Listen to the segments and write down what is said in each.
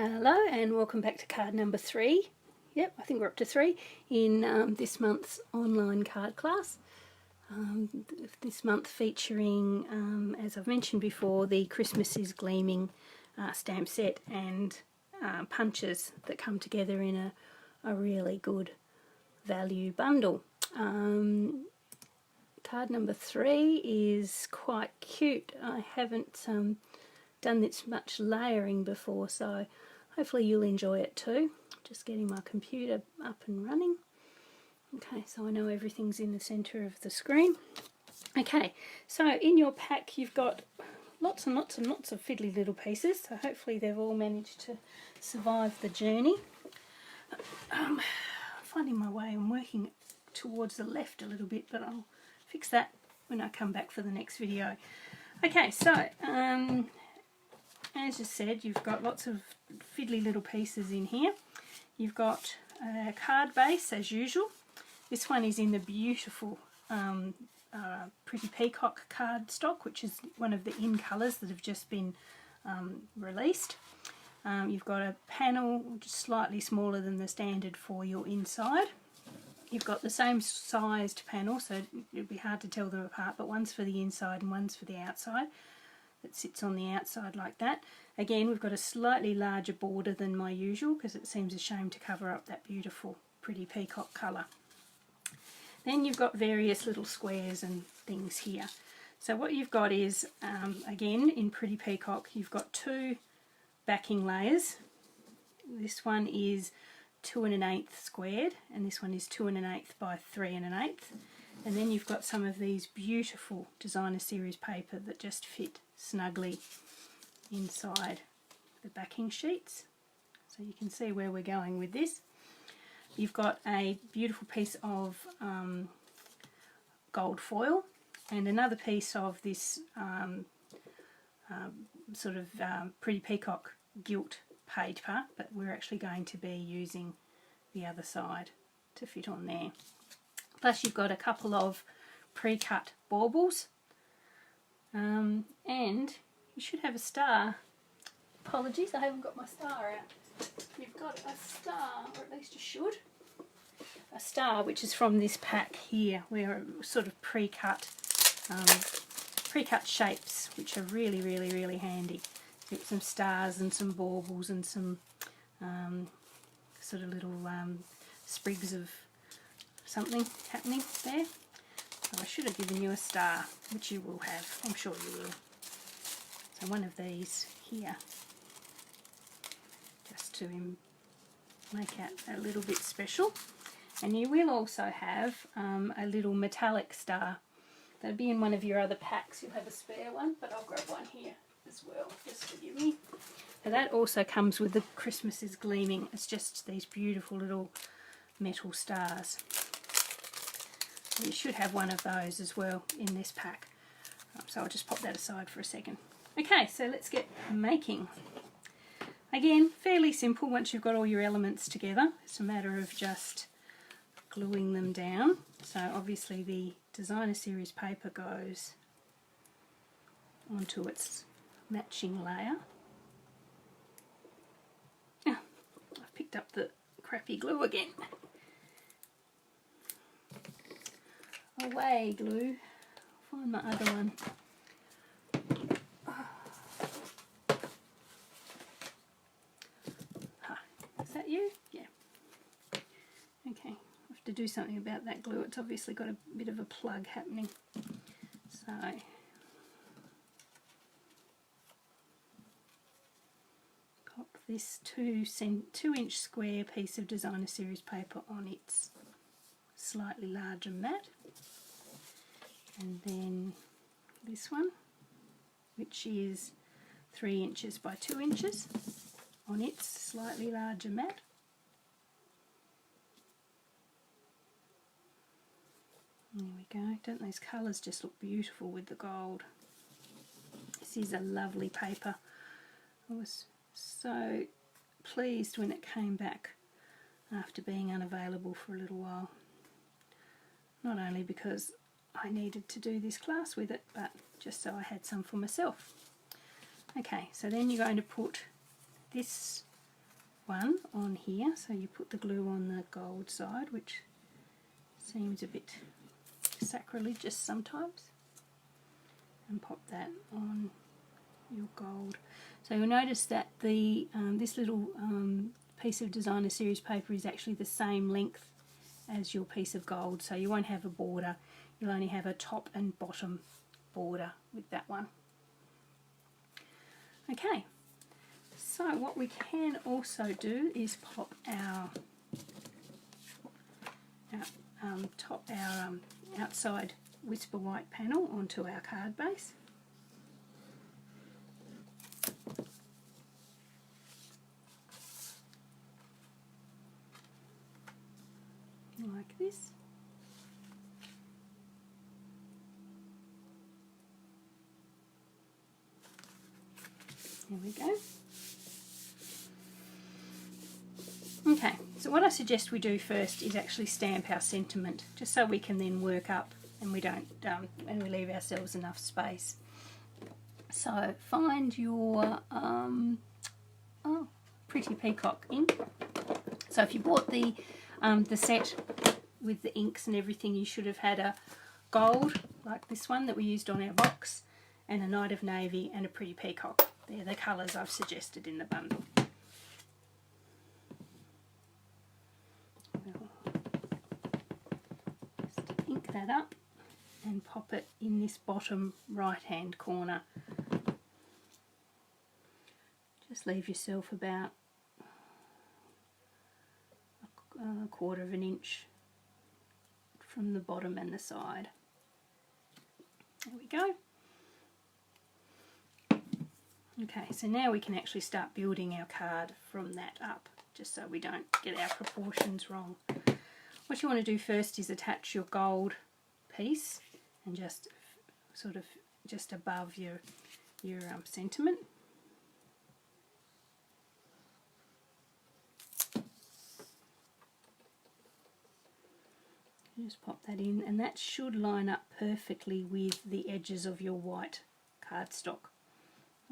Hello and welcome back to card number 3. Yep, I think we're up to 3 in this month's online card class. This month featuring, as I've mentioned before, the Christmas Gleaming stamp set and punches that come together in a really good value bundle. Card number 3 is quite cute. I haven't done this much layering before, so hopefully you'll enjoy it too. Just getting my computer up and running. Okay, so I know everything's in the center of the screen. Okay, so in your pack you've got lots and lots and lots of fiddly little pieces, so hopefully they've all managed to survive the journey. Finding my way, I'm working towards the left a little bit, but I'll fix that when I come back for the next video. Okay, so as I said, you've got lots of fiddly little pieces in here. You've got a card base as usual. This one is in the beautiful Pretty Peacock card stock, which is one of the in colours that have just been released. You've got a panel just slightly smaller than the standard for your inside. You've got the same sized panel, so it'd be hard to tell them apart, but one's for the inside and one's for the outside. That sits on the outside like that. Again, we've got a slightly larger border than my usual because it seems a shame to cover up that beautiful Pretty Peacock colour. Then you've got various little squares and things here. So what you've got is, again, in Pretty Peacock, you've got 2 backing layers. This one is 2 1/8 squared, and this one is 2 1/8 by 3 1/8. And then you've got some of these beautiful designer series paper that just fit snugly inside the backing sheets. So you can see where we're going with this. You've got a beautiful piece of gold foil and another piece of this sort of Pretty Peacock gilt paper, but we're actually going to be using the other side to fit on there. Plus you've got a couple of pre-cut baubles, and you should have a star. Apologies, I haven't got my star out. You've got a star, or at least you should. A star which is from this pack here, where sort of pre-cut shapes, which are really, really, really handy. You've got some stars and some baubles and some sort of little sprigs of something happening there. So I should have given you a star, which you will have, I'm sure you will. So one of these here, just to make it a little bit special. And you will also have a little metallic star. That'll be in one of your other packs. You'll have a spare one, but I'll grab one here as well, just forgive me. So that also comes with the Christmas Gleaming. It's just these beautiful little metal stars. You should have one of those as well in this pack. So I'll just pop that aside for a second. Okay, so let's get making. Again, fairly simple once you've got all your elements together. It's a matter of just gluing them down. So obviously the designer series paper goes onto its matching layer. Ah, I've picked up the crappy glue again. Away, glue. I'll find my other one. Is that you? Yeah. Okay, I have to do something about that glue. It's obviously got a bit of a plug happening. So got this 2-inch square piece of designer series paper on its slightly larger mat. And then this one, which is 3 inches by 2 inches on its slightly larger mat. There we go. Don't those colours just look beautiful with the gold? This is a lovely paper. I was so pleased when it came back after being unavailable for a little while. Not only because I needed to do this class with it, but just so I had some for myself. Okay, so then you're going to put this one on here. So you put the glue on the gold side, which seems a bit sacrilegious sometimes, and pop that on your gold. So you'll notice that the this little piece of designer series paper is actually the same length as your piece of gold, so you won't have a border, you'll only have a top and bottom border with that one. Okay, so what we can also do is pop our outside Whisper White panel onto our card base. Like this. There we go. Okay, so what I suggest we do first is actually stamp our sentiment, just so we can then work up and we don't and we leave ourselves enough space. So find your Pretty Peacock ink. So if you bought the set with the inks and everything, you should have had a gold like this one that we used on our box, and a Night of Navy and a Pretty Peacock. They're the colours I've suggested in the bundle. Just ink that up and pop it in this bottom right hand corner. Just leave yourself about a quarter of an inch from the bottom and the side. There we go. Okay, so now we can actually start building our card from that up, just so we don't get our proportions wrong. What you want to do first is attach your gold piece and just sort of just above your sentiment. Just pop that in, and that should line up perfectly with the edges of your white cardstock.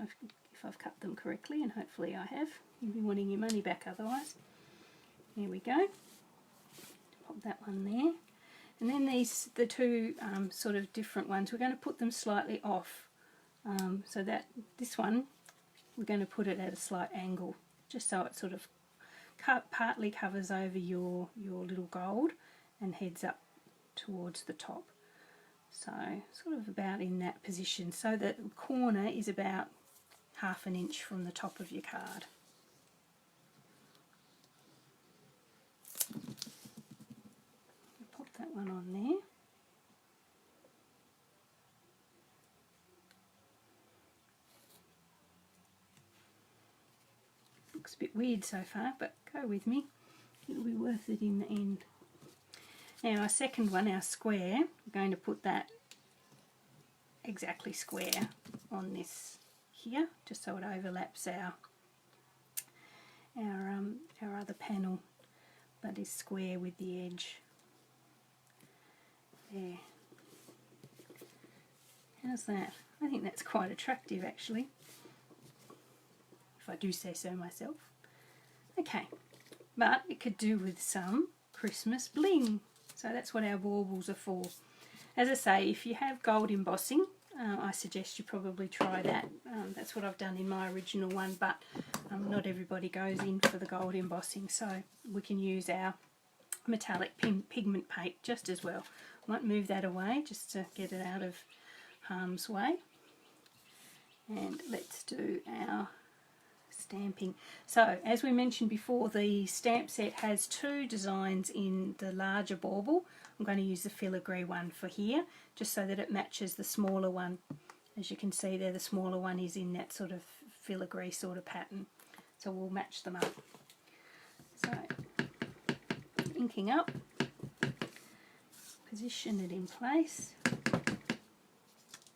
If I've cut them correctly, and hopefully I have. You'll be wanting your money back otherwise. There we go. Pop that one there. And then the two sort of different ones, we're going to put them slightly off. So that this one, we're going to put it at a slight angle, just so it sort of partly covers over your little gold and heads up towards the top. So sort of about in that position, so that the corner is about half an inch from the top of your card. Pop that one on there. Looks a bit weird so far, but go with me. It'll be worth it in the end. Now our second one, our square, we're going to put that exactly square on this here, just so it overlaps our other panel, but is square with the edge. There. How's that? I think that's quite attractive actually, if I do say so myself. Okay, but it could do with some Christmas bling. So that's what our baubles are for. As I say, if you have gold embossing, I suggest you probably try that. That's what I've done in my original one, but not everybody goes in for the gold embossing, so we can use our metallic pigment paint just as well. Might move that away just to get it out of harm's way. And let's do our stamping. So as we mentioned before, the stamp set has two designs in the larger bauble. I'm going to use the filigree one for here, just so that it matches the smaller one. As you can see there, the smaller one is in that sort of filigree sort of pattern, so we'll match them up. So inking up, position it in place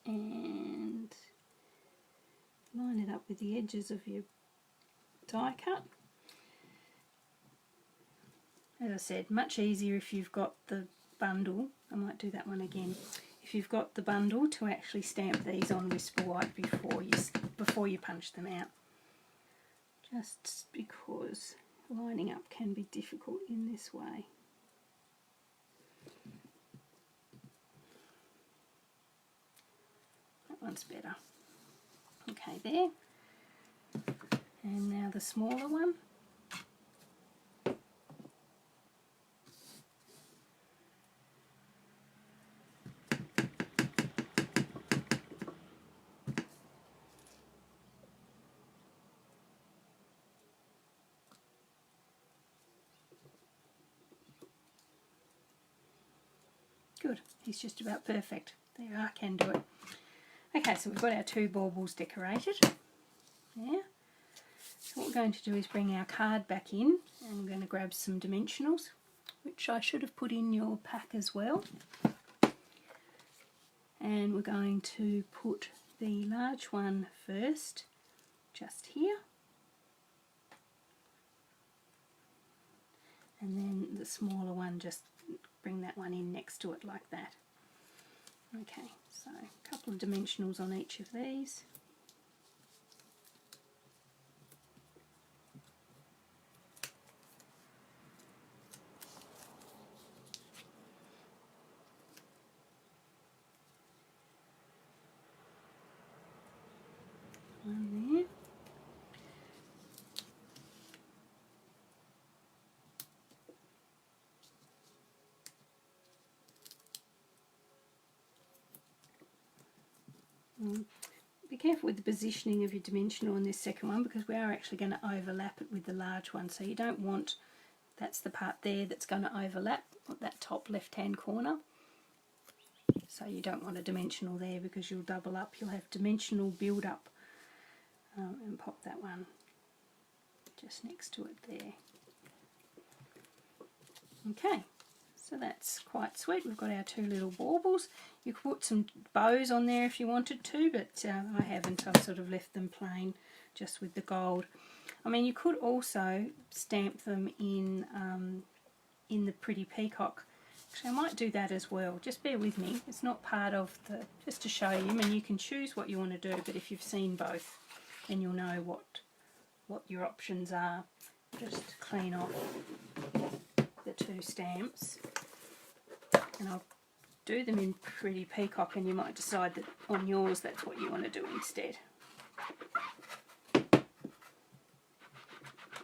and line it up with the edges of your die cut. As I said, much easier if you've got the bundle. I might do that one again. If you've got the bundle, to actually stamp these on Whisper White before you punch them out. Just because lining up can be difficult in this way. That one's better. Okay, there. And now the smaller one. Good, he's just about perfect. There, I can do it. Okay, so we've got our 2 baubles decorated. Yeah. So what we're going to do is bring our card back in, and we're going to grab some dimensionals, which I should have put in your pack as well. And we're going to put the large one first, just here. And then the smaller one, just bring that one in next to it like that. Okay, so a couple of dimensionals on each of these. One there. Be careful with the positioning of your dimensional on this second one, because we are actually going to overlap it with the large one, so you don't want, that's the part there that's going to overlap that top left hand corner, so you don't want a dimensional there because you'll double up, you'll have dimensional build up, and pop that one just next to it there. Okay, so that's quite sweet. We've got our 2 little baubles. You could put some bows on there if you wanted to, but I haven't. I've sort of left them plain just with the gold. I mean, you could also stamp them in the Pretty Peacock. Actually, I might do that as well. Just bear with me. It's not part of the, just to show you, and you can choose what you want to do, but if you've seen both, then you'll know what your options are. Just clean off the 2 stamps, and I'll do them in Pretty Peacock, and you might decide that on yours that's what you want to do instead,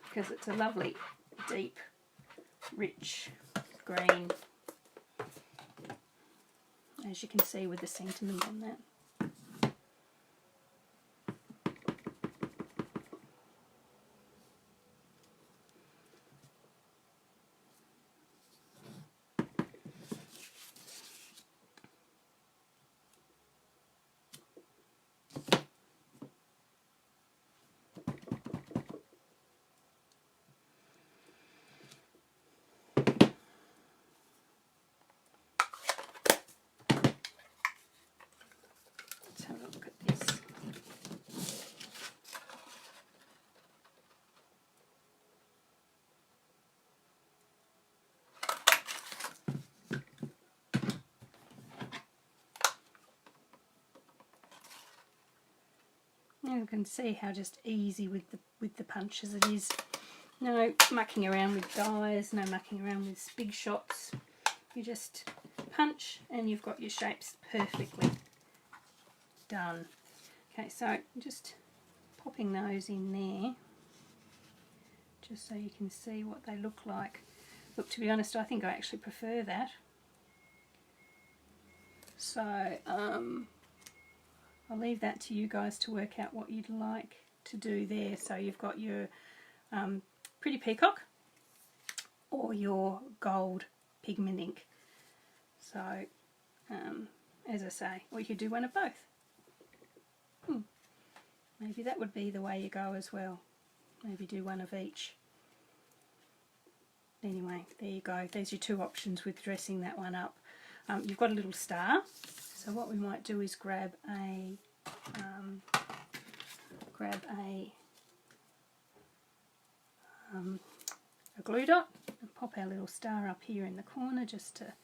because it's a lovely deep rich green, as you can see with the sentiment on that. Let's have a look at this. You can see how just easy with the punches it is. No mucking around with dies, no mucking around with big shots. You just punch and you've got your shapes perfectly done. Okay, so just popping those in there, just so you can see what they look like. Look, to be honest, I think I actually prefer that. So I'll leave that to you guys to work out what you'd like to do there. So you've got your Pretty Peacock or your gold pigment ink. So as I say, or you could do one of both. Maybe that would be the way you go as well. Maybe do one of each. Anyway, there you go. There's your 2 options with dressing that one up. You've got a little star. So what we might do is grab a glue dot and pop our little star up here in the corner, just to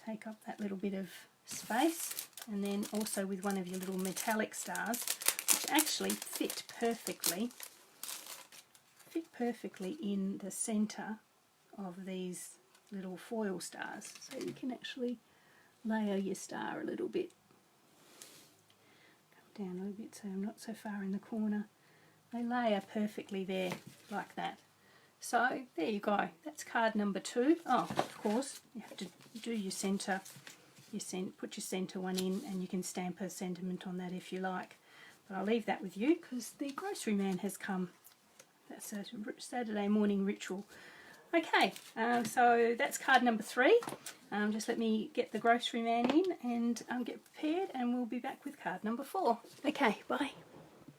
take up that little bit of space, and then also with one of your little metallic stars, which actually fit perfectly fit perfectly in the centre of these little foil stars. So you can actually layer your star a little bit. Come down a little bit so I'm not so far in the corner. They layer perfectly there, like that. So there you go, that's card number 2. Oh, of course, you have to do your centre, put your centre one in, and you can stamp a sentiment on that if you like. But I'll leave that with you because the grocery man has come. That's a Saturday morning ritual. Okay, so that's card number 3. Just let me get the grocery man in and get prepared, and we'll be back with card number 4. Okay, bye.